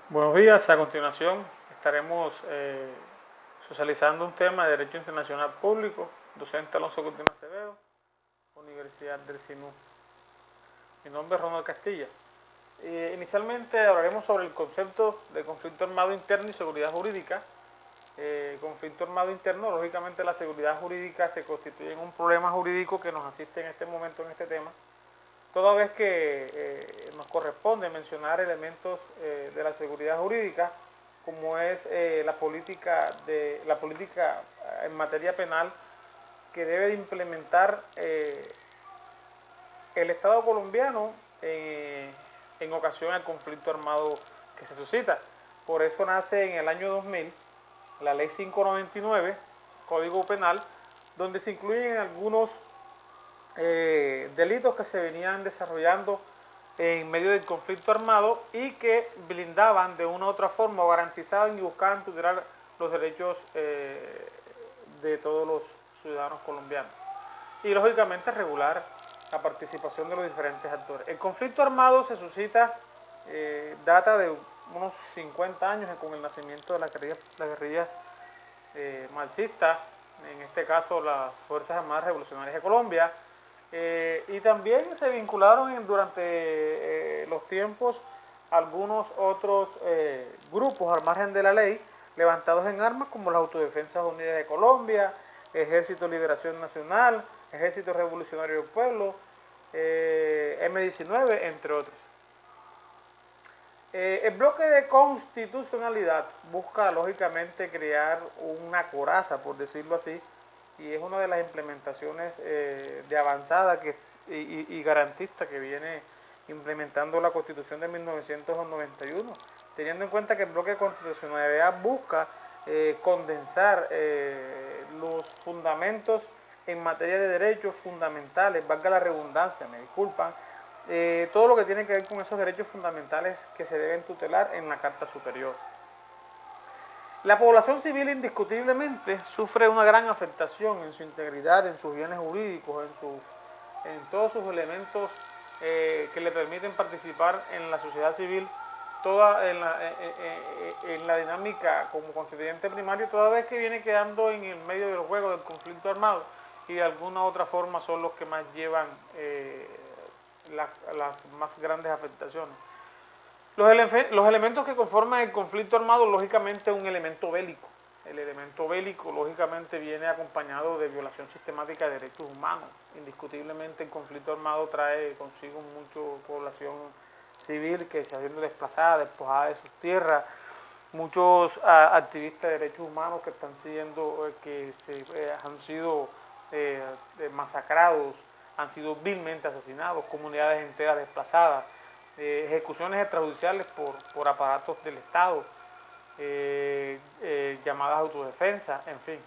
Buenos días, a continuación estaremos socializando un tema de Derecho Internacional Público, docente Alonso Coutinho Acevedo, Universidad del SINU. Mi nombre es Ronald Castilla. Inicialmente hablaremos sobre el concepto de conflicto armado interno y seguridad jurídica. Conflicto armado interno, lógicamente la seguridad jurídica se constituye en un problema jurídico que nos asiste en este momento en este tema, toda vez que nos corresponde mencionar elementos de la seguridad jurídica, como es la política en materia penal que debe de implementar el Estado colombiano en ocasión al conflicto armado que se suscita. Por eso nace en el año 2000 la Ley 599, Código Penal, donde se incluyen algunos delitos que se venían desarrollando en medio del conflicto armado y que blindaban de una u otra forma o garantizaban y buscaban tutelar los derechos de todos los ciudadanos colombianos. Y lógicamente regular la participación de los diferentes actores. El conflicto armado se suscita, data de unos 50 años con el nacimiento de las guerrillas marxistas, en este caso las Fuerzas Armadas Revolucionarias de Colombia, y también se vincularon durante los tiempos algunos otros grupos al margen de la ley, levantados en armas como las Autodefensas Unidas de Colombia, Ejército de Liberación Nacional, Ejército Revolucionario del Pueblo, M-19, entre otros. El bloque de constitucionalidad busca lógicamente crear una coraza, por decirlo así, y es una de las implementaciones de avanzada y garantista que viene implementando la Constitución de 1991, teniendo en cuenta que el bloque de constitucionalidad busca condensar los fundamentos en materia de derechos fundamentales, valga la redundancia, me disculpan, todo lo que tiene que ver con esos derechos fundamentales que se deben tutelar en la Carta Superior. La población civil indiscutiblemente sufre una gran afectación en su integridad, en sus bienes jurídicos, en todos sus elementos que le permiten participar en la sociedad civil, toda en la dinámica como constituyente primario, toda vez que viene quedando en el medio del juego del conflicto armado y de alguna u otra forma son los que más llevan las más grandes afectaciones. Los elementos que conforman el conflicto armado, lógicamente, es un elemento bélico. El elemento bélico, lógicamente, viene acompañado de violación sistemática de derechos humanos. Indiscutiblemente, el conflicto armado trae consigo mucha población civil que está siendo desplazada, despojada de sus tierras. Muchos activistas de derechos humanos que están siendo, han sido masacrados, han sido vilmente asesinados, comunidades enteras desplazadas. Ejecuciones extrajudiciales por aparatos del Estado, llamadas autodefensa, en fin.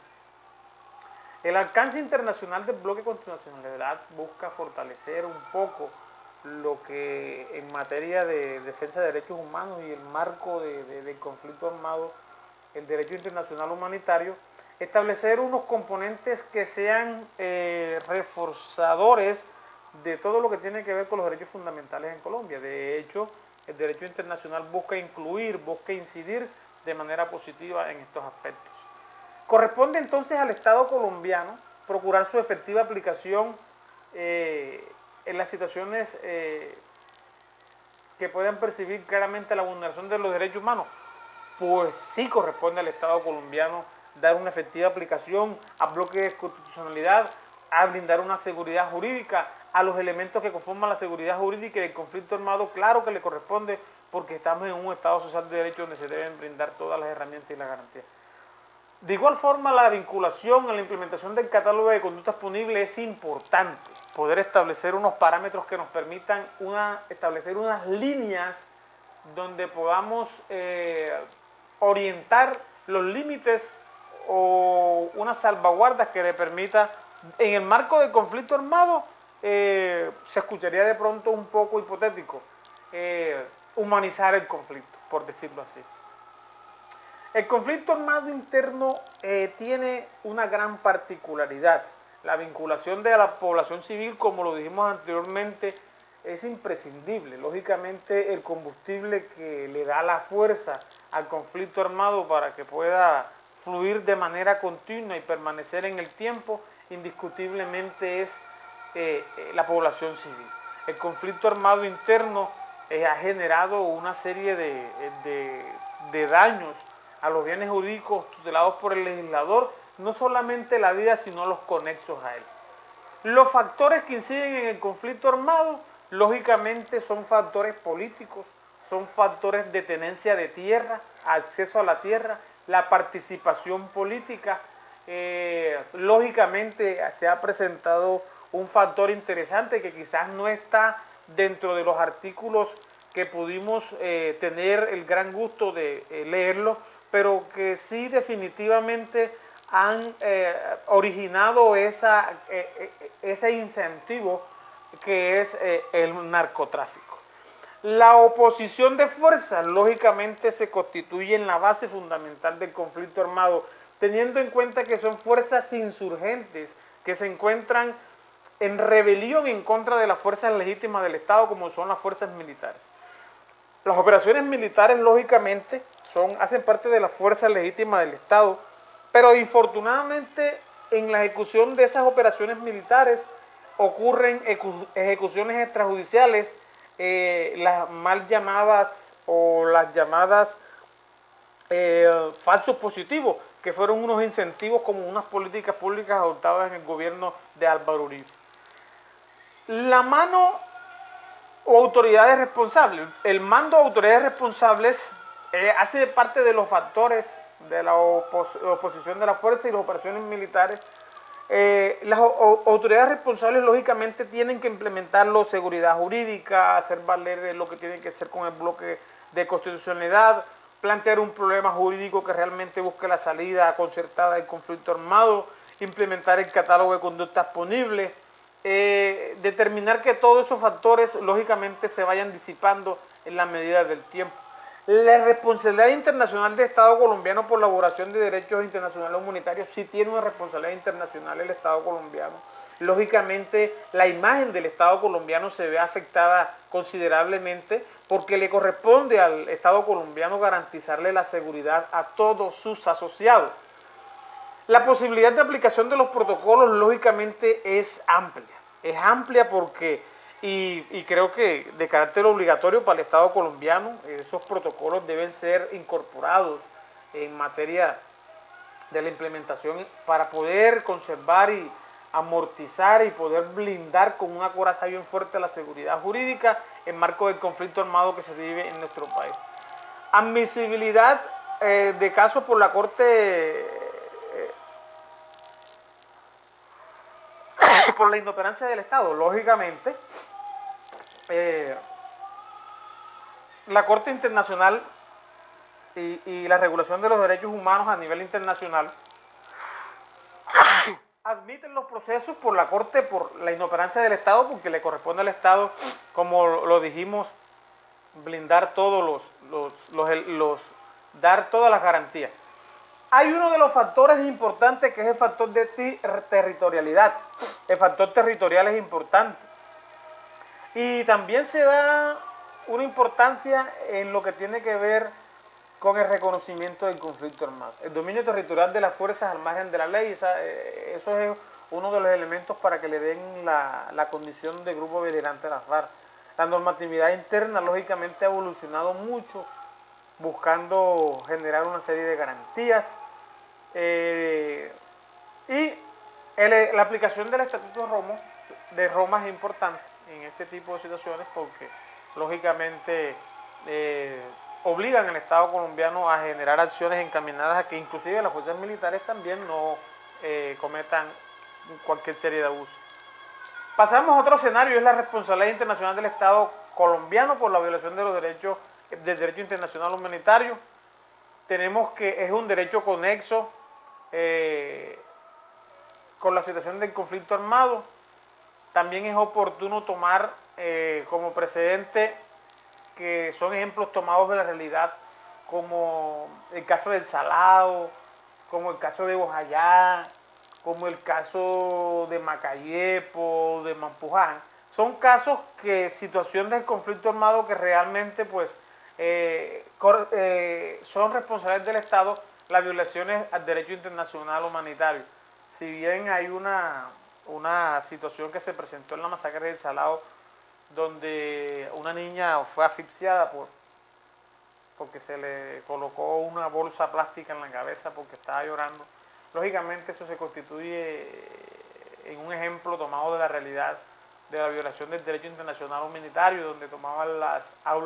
El alcance internacional del bloque constitucionalidad busca fortalecer un poco lo que en materia de defensa de derechos humanos y el marco del conflicto armado, el derecho internacional humanitario, establecer unos componentes que sean reforzadores de todo lo que tiene que ver con los derechos fundamentales en Colombia. De hecho, el derecho internacional busca incluir, busca incidir de manera positiva en estos aspectos. Corresponde entonces al Estado colombiano procurar su efectiva aplicación en las situaciones que puedan percibir claramente la vulneración de los derechos humanos. Pues sí corresponde al Estado colombiano dar una efectiva aplicación al bloque de constitucionalidad, a brindar una seguridad jurídica, a los elementos que conforman la seguridad jurídica y el conflicto armado, claro que le corresponde, porque estamos en un Estado social de derecho donde se deben brindar todas las herramientas y las garantías. De igual forma, la vinculación a la implementación del catálogo de conductas punibles es importante. Poder establecer unos parámetros que nos permitan establecer unas líneas donde podamos orientar los límites o unas salvaguardas que le permita, en el marco del conflicto armado, se escucharía de pronto un poco hipotético, humanizar el conflicto, por decirlo así. El conflicto armado interno tiene una gran particularidad. La vinculación de la población civil, como lo dijimos anteriormente, es imprescindible. Lógicamente el combustible que le da la fuerza al conflicto armado para que pueda fluir de manera continua y permanecer en el tiempo, indiscutiblemente es la población civil. El conflicto armado interno ha generado una serie de daños a los bienes jurídicos tutelados por el legislador, no solamente la vida, sino los conexos a él. Los factores que inciden en el conflicto armado, lógicamente, son factores políticos, son factores de tenencia de tierra, acceso a la tierra, la participación política. Lógicamente se ha presentado un factor interesante que quizás no está dentro de los artículos que pudimos tener el gran gusto de leerlo, pero que sí definitivamente han originado ese incentivo que es el narcotráfico. La oposición de fuerzas, lógicamente, se constituye en la base fundamental del conflicto armado, teniendo en cuenta que son fuerzas insurgentes que se encuentran en rebelión en contra de las fuerzas legítimas del Estado, como son las fuerzas militares. Las operaciones militares, lógicamente, hacen parte de las fuerzas legítimas del Estado, pero infortunadamente en la ejecución de esas operaciones militares ocurren ejecuciones extrajudiciales, las mal llamadas o las llamadas falsos positivos, que fueron unos incentivos como unas políticas públicas adoptadas en el gobierno de Álvaro Uribe. La mano o autoridades responsables, el mando de autoridades responsables hace parte de los factores de la oposición de la fuerza y las operaciones militares. Las autoridades responsables lógicamente tienen que implementarlo, seguridad jurídica, hacer valer lo que tiene que hacer con el bloque de constitucionalidad, plantear un problema jurídico que realmente busque la salida concertada del conflicto armado, implementar el catálogo de conductas punibles, determinar que todos esos factores lógicamente se vayan disipando en la medida del tiempo. La responsabilidad internacional del Estado colombiano por la elaboración de derechos internacionales humanitarios sí tiene una responsabilidad internacional el Estado colombiano. Lógicamente la imagen del Estado colombiano se ve afectada considerablemente porque le corresponde al Estado colombiano garantizarle la seguridad a todos sus asociados. La posibilidad de aplicación de los protocolos lógicamente es amplia porque, y creo que de carácter obligatorio para el Estado colombiano, esos protocolos deben ser incorporados en materia de la implementación para poder conservar y amortizar y poder blindar con una coraza bien fuerte la seguridad jurídica en marco del conflicto armado que se vive en nuestro país. Admisibilidad de casos por la Corte por la inoperancia del Estado. Lógicamente, la Corte Internacional y la regulación de los derechos humanos a nivel internacional admiten los procesos por la Corte por la inoperancia del Estado, porque le corresponde al Estado, como lo dijimos, blindar todos dar todas las garantías. Hay uno de los factores importantes que es el factor de territorialidad. El factor territorial es importante. Y también se da una importancia en lo que tiene que ver con el reconocimiento del conflicto armado. El dominio territorial de las fuerzas al margen de la ley, eso es uno de los elementos para que le den la condición de grupo beligerante a las FARC. La normatividad interna, lógicamente, ha evolucionado mucho, buscando generar una serie de garantías. La aplicación del Estatuto de Roma es importante en este tipo de situaciones porque lógicamente obligan al Estado colombiano a generar acciones encaminadas a que inclusive las fuerzas militares también no cometan cualquier serie de abuso. Pasamos a otro escenario, es la responsabilidad internacional del Estado colombiano por la violación de los derechos del derecho internacional humanitario. Tenemos que es un derecho conexo con la situación del conflicto armado. También es oportuno tomar como precedente que son ejemplos tomados de la realidad, como el caso del Salado, como el caso de Bojayá, como el caso de Macayepo, de Mampuján. son casos que, situaciones de conflicto armado que realmente pues son responsables del Estado las violaciones al derecho internacional humanitario. Si bien hay una situación que se presentó en la masacre del Salado, donde una niña fue asfixiada porque se le colocó una bolsa plástica en la cabeza porque estaba llorando. Lógicamente eso se constituye en un ejemplo tomado de la realidad de la violación del derecho internacional humanitario, donde tomaban las aulas